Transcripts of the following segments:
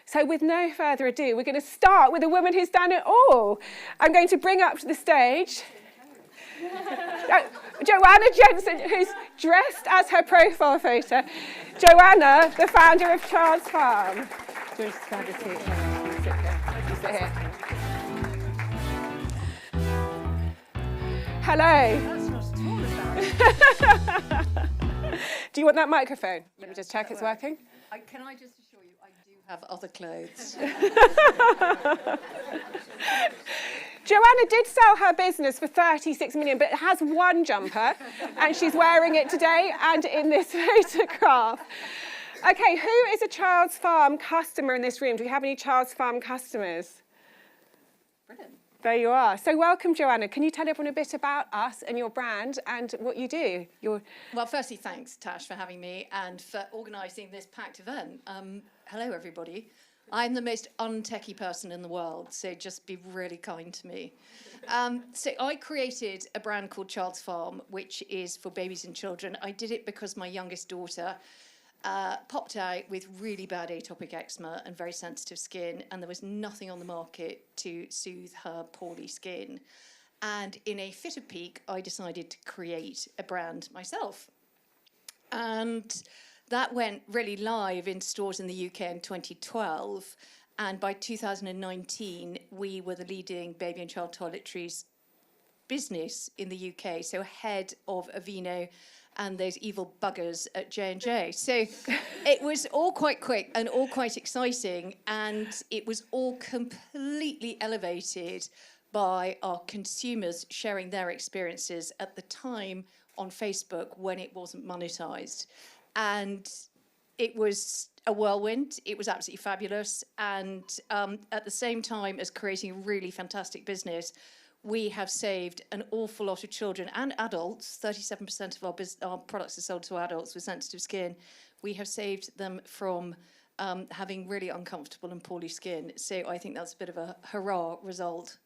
So with no further ado, we're going to start with a woman who's done it all. I'm going to bring up to the stage Joanna Jensen, who's dressed as her profile photo. Joanna, the founder of Child's Farm. Do you want to just grab a seat? You sit here. You sit here. Hello. Do you want that microphone? Let me just check it's working. Can I just assure you, I do have other clothes. Joanna did sell her business for 36 million, but it has one jumper, and she's wearing it today and in this photograph. Okay, who is a Child's Farm customer in this room? Do we have any Child's Farm customers? Brilliant. There you are. So welcome, Joanna. Can you tell everyone a bit about us and your brand and what you do? Well, firstly, thanks, Tash, for having me and for organising this packed event. Hello, everybody. I'm the most untechy person in the world, so just be really kind to me. So I created a brand called Child's Farm, which is for babies and children. I did it because my youngest daughter popped out with really bad atopic eczema and very sensitive skin, and there was nothing on the market to soothe her poorly skin. And in a fit of pique, I decided to create a brand myself. And that went really live in stores in the UK in 2012. And by 2019, we were the leading baby and child toiletries business in the UK, so ahead of Aveeno and those evil buggers at J&J. So it was all quite quick and all quite exciting, and it was all completely elevated by our consumers sharing their experiences at the time on Facebook when it wasn't monetized. And it was a whirlwind. It was absolutely fabulous. And at the same time as creating a really fantastic business, we have saved an awful lot of children and adults. 37% of our products are sold to adults with sensitive skin. We have saved them from having really uncomfortable and poorly skin. So I think that's a bit of a hurrah result.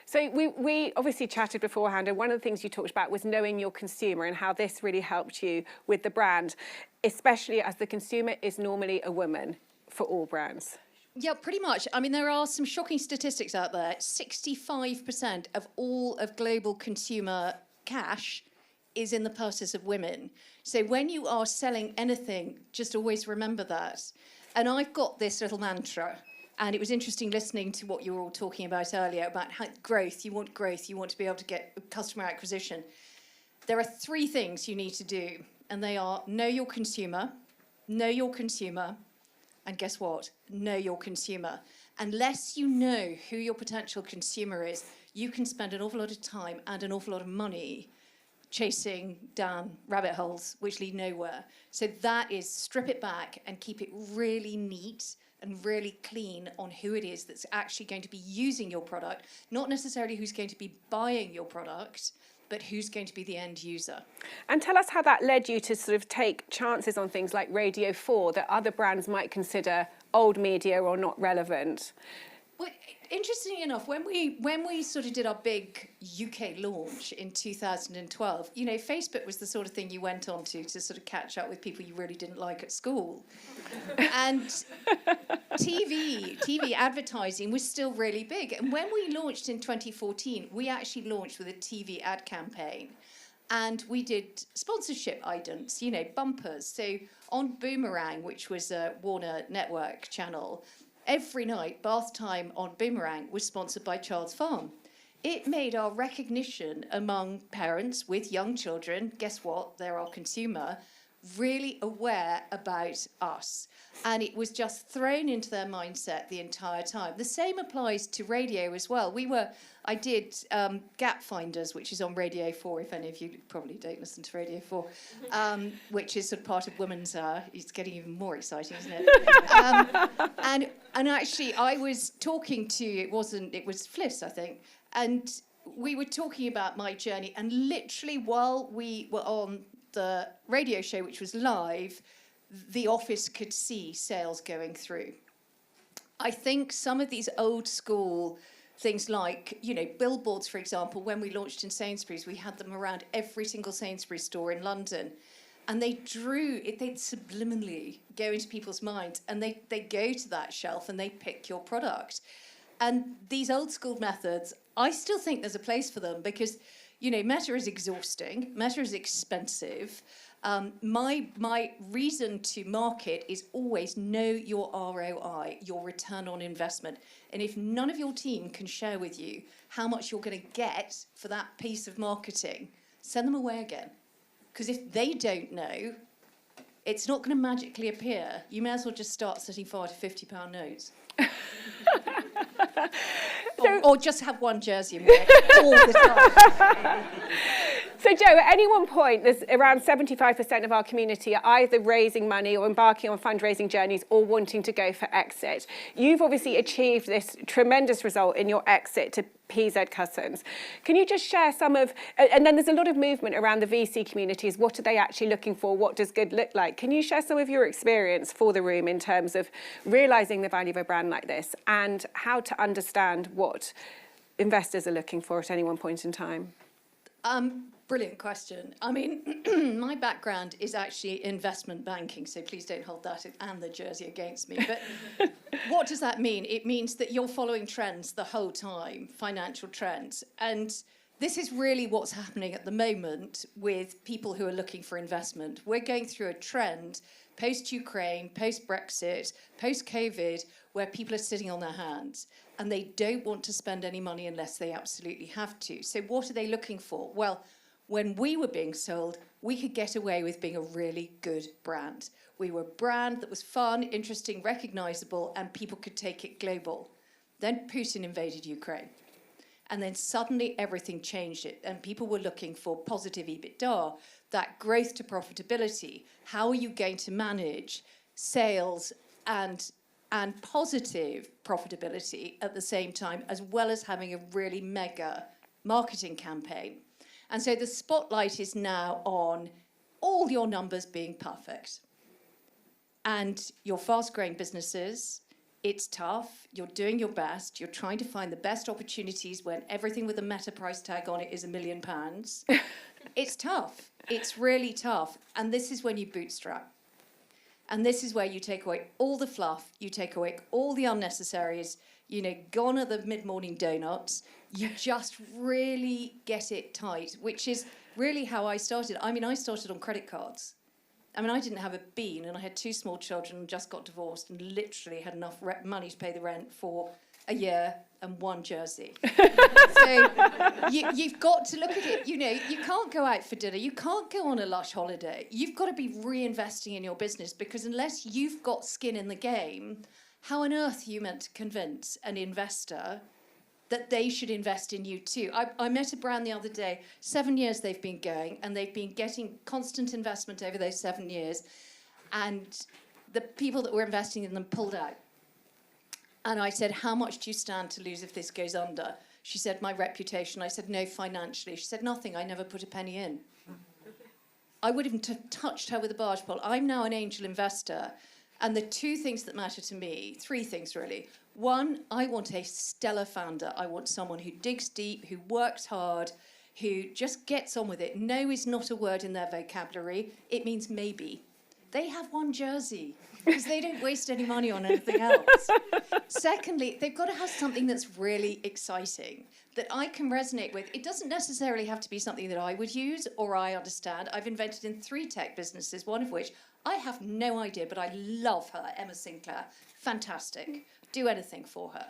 So we obviously chatted beforehand, and one of the things you talked about was knowing your consumer and how this really helped you with the brand, especially as the consumer is normally a woman for all brands. Yeah, pretty much. I mean, there are some shocking statistics out there. 65% of all of global consumer cash is in the purses of women. So when you are selling anything, just always remember that. And I've got this little mantra. And it was interesting listening to what you were all talking about earlier about how growth. You want to be able to get customer acquisition. There are three things you need to do, and they are know your consumer, and guess what? Know your consumer. Unless you know who your potential consumer is, you can spend an awful lot of time and an awful lot of money chasing down rabbit holes which lead nowhere. So that is strip it back and keep it really neat and really clean on who it is that's actually going to be using your product, not necessarily who's going to be buying your product, but who's going to be the end user. And tell us how that led you to sort of take chances on things like Radio 4 that other brands might consider old media or not relevant. Well, interestingly enough, when we sort of did our big UK launch in 2012, you know, Facebook was the sort of thing you went on to sort of catch up with people you really didn't like at school. And TV advertising was still really big. And when we launched in 2014, we actually launched with a TV ad campaign. And we did sponsorship idents, you know, bumpers. So on Boomerang, which was a Warner Network channel, every night, bath time on Boomerang was sponsored by Child's Farm. It made our recognition among parents with young children, guess what, they're our consumer, really aware about us. And it was just thrown into their mindset the entire time. The same applies to radio as well. I did Gap Finders, which is on Radio 4, if any of you probably don't listen to Radio 4, which is sort of part of Women's Hour. It's getting even more exciting, isn't it? And actually, I was talking to, it was Fliss, I think, and we were talking about my journey, and literally while we were on the radio show, which was live, the office could see sales going through. I think some of these old school things like, you know, billboards, for example, when we launched in Sainsbury's, we had them around every single Sainsbury's store in London. And they'd subliminally go into people's minds, and they go to that shelf and they pick your product. And these old school methods, I still think there's a place for them because, you know, Meta is exhausting, Meta is expensive. My reason to market is always know your ROI, your return on investment. And if none of your team can share with you how much you're going to get for that piece of marketing, send them away again. Because if they don't know, it's not going to magically appear. You may as well just start setting fire to £50 notes. or just have one jersey and wear it all the time. So, Jo, at any one point, there's around 75% of our community are either raising money or embarking on fundraising journeys or wanting to go for exit. You've obviously achieved this tremendous result in your exit to PZ Cussons. Can you just share some of, and then there's a lot of movement around the VC communities. What are they actually looking for? What does good look like? Can you share some of your experience for the room in terms of realising the value of a brand like this and how to understand what investors are looking for at any one point in time? Brilliant question. I mean, my background is actually investment banking, so please don't hold that and the jersey against me. But what does that mean? It means that you're following trends the whole time, financial trends. And this is really what's happening at the moment with people who are looking for investment. We're going through a trend post-Ukraine, post-Brexit, post-COVID, where people are sitting on their hands and they don't want to spend any money unless they absolutely have to. So what are they looking for? Well, when we were being sold, we could get away with being a really good brand. We were a brand that was fun, interesting, recognisable, and people could take it global. Then Putin invaded Ukraine. And then suddenly everything changed it. And people were looking for positive EBITDA, that growth to profitability. How are you going to manage sales and positive profitability at the same time, as well as having a really mega marketing campaign? And so the spotlight is now on all your numbers being perfect. And your fast-growing businesses, it's tough, you're doing your best, you're trying to find the best opportunities when everything with a Meta price tag on it is £1 million. It's tough, it's really tough. And this is when you bootstrap. And this is where you take away all the fluff, you take away all the unnecessaries, you know, gone are the mid-morning donuts. You just really get it tight, which is really how I started. I mean, I started on credit cards. I mean, I didn't have a bean, and I had 2 small children and just got divorced and literally had enough money to pay the rent for a year and 1 jersey. So you've got to look at it. You know, you can't go out for dinner. You can't go on a lush holiday. You've got to be reinvesting in your business, because unless you've got skin in the game, how on earth are you meant to convince an investor that they should invest in you too? I met a brand the other day, 7 years they've been going, and they've been getting constant investment over those 7 years, and the people that were investing in them pulled out. And I said, how much do you stand to lose if this goes under? She said, my reputation. I said, no, financially. She said, nothing, I never put a penny in. I wouldn't have touched her with a barge pole. I'm now an angel investor, and the 2 things that matter to me, 3 things really. 1, I want a stellar founder. I want someone who digs deep, who works hard, who just gets on with it. No is not a word in their vocabulary. It means maybe. They have 1 jersey because they don't waste any money on anything else. Secondly, they've got to have something that's really exciting, that I can resonate with. It doesn't necessarily have to be something that I would use or I understand. I've invested in 3 tech businesses, one of which I have no idea, but I love her, Emma Sinclair. Fantastic. Do anything for her.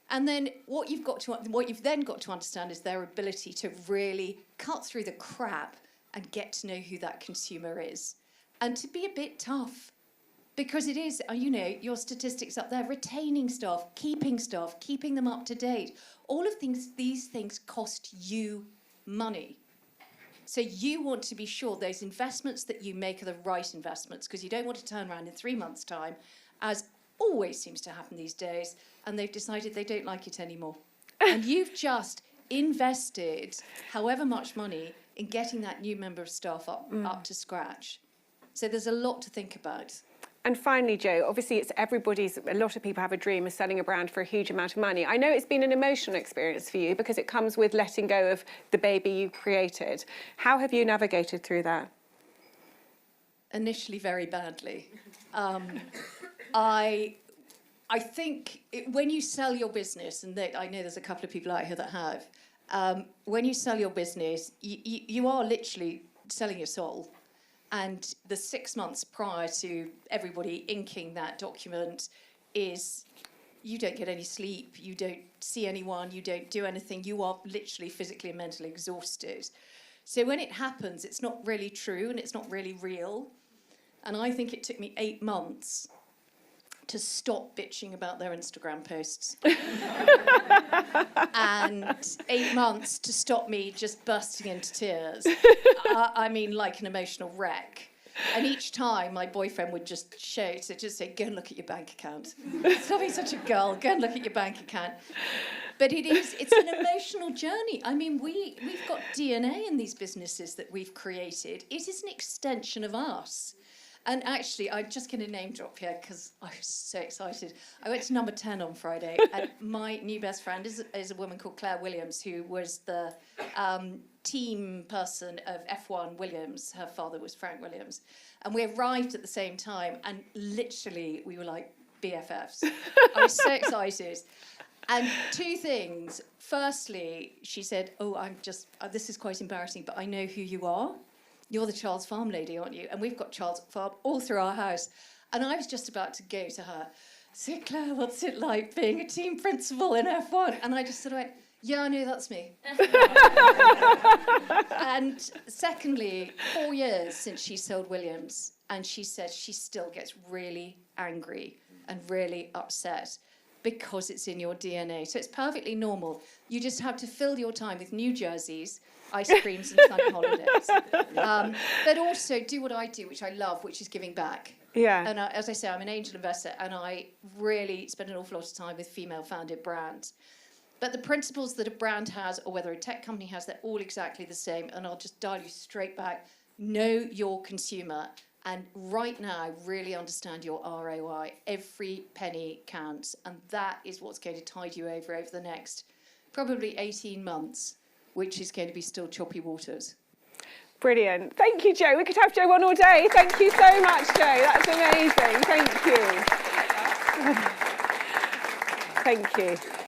And then what you've then got to understand is their ability to really cut through the crap and get to know who that consumer is. And to be a bit tough. Because it is, you know, your statistics up there, retaining staff, keeping them up to date. All of these things cost you money. So you want to be sure those investments that you make are the right investments, because you don't want to turn around in 3 months' time, as always seems to happen these days, and they've decided they don't like it anymore. And you've just invested however much money in getting that new member of staff up to scratch. So there's a lot to think about. And finally, Jo, obviously a lot of people have a dream of selling a brand for a huge amount of money. I know it's been an emotional experience for you because it comes with letting go of the baby you created. How have you navigated through that? initially very badly. I think when you sell your business, and I know there's a couple of people out here that have, when you sell your business, you are literally selling your soul. And the 6 months prior to everybody inking that document is you don't get any sleep, you don't see anyone, you don't do anything, you are literally physically and mentally exhausted. So when it happens, it's not really true and it's not really real. And I think it took me 8 months to stop bitching about their Instagram posts. And 8 months to stop me just bursting into tears. I mean, like an emotional wreck. And each time my boyfriend would just shout, so just say, go and look at your bank account. Stop being such a girl, go and look at your bank account. But it's an emotional journey. I mean, we've got DNA in these businesses that we've created. It is an extension of us. And actually, I'm just going to name drop here because I was so excited. I went to number 10 on Friday, and my new best friend is a woman called Claire Williams, who was the team person of F1 Williams. Her father was Frank Williams. And we arrived at the same time, and literally, we were like BFFs. I was so excited. And two things. Firstly, she said, this is quite embarrassing, but I know who you are. You're the Child's Farm lady, aren't you? And we've got Child's Farm all through our house. And I was just about to go to her, so Claire, what's it like being a team principal in F1? And I just sort of went, yeah, I know, that's me. And secondly, 4 years since she sold Williams, and she said she still gets really angry and really upset because it's in your DNA. So it's perfectly normal. You just have to fill your time with new jerseys, ice creams and sunny holidays. But also do what I do, which I love, which is giving back. Yeah. And as I say, I'm an angel investor, and I really spend an awful lot of time with female-founded brands. But the principles that a brand has, or whether a tech company has, they're all exactly the same. And I'll just dial you straight back. Know your consumer. And right now, really understand your ROI. Every penny counts. And that is what's going to tide you over the next probably 18 months, which is going to be still choppy waters. Brilliant. Thank you, Jo. We could have Jo on all day. Thank you so much, Jo. That's amazing. Thank you. Thank you.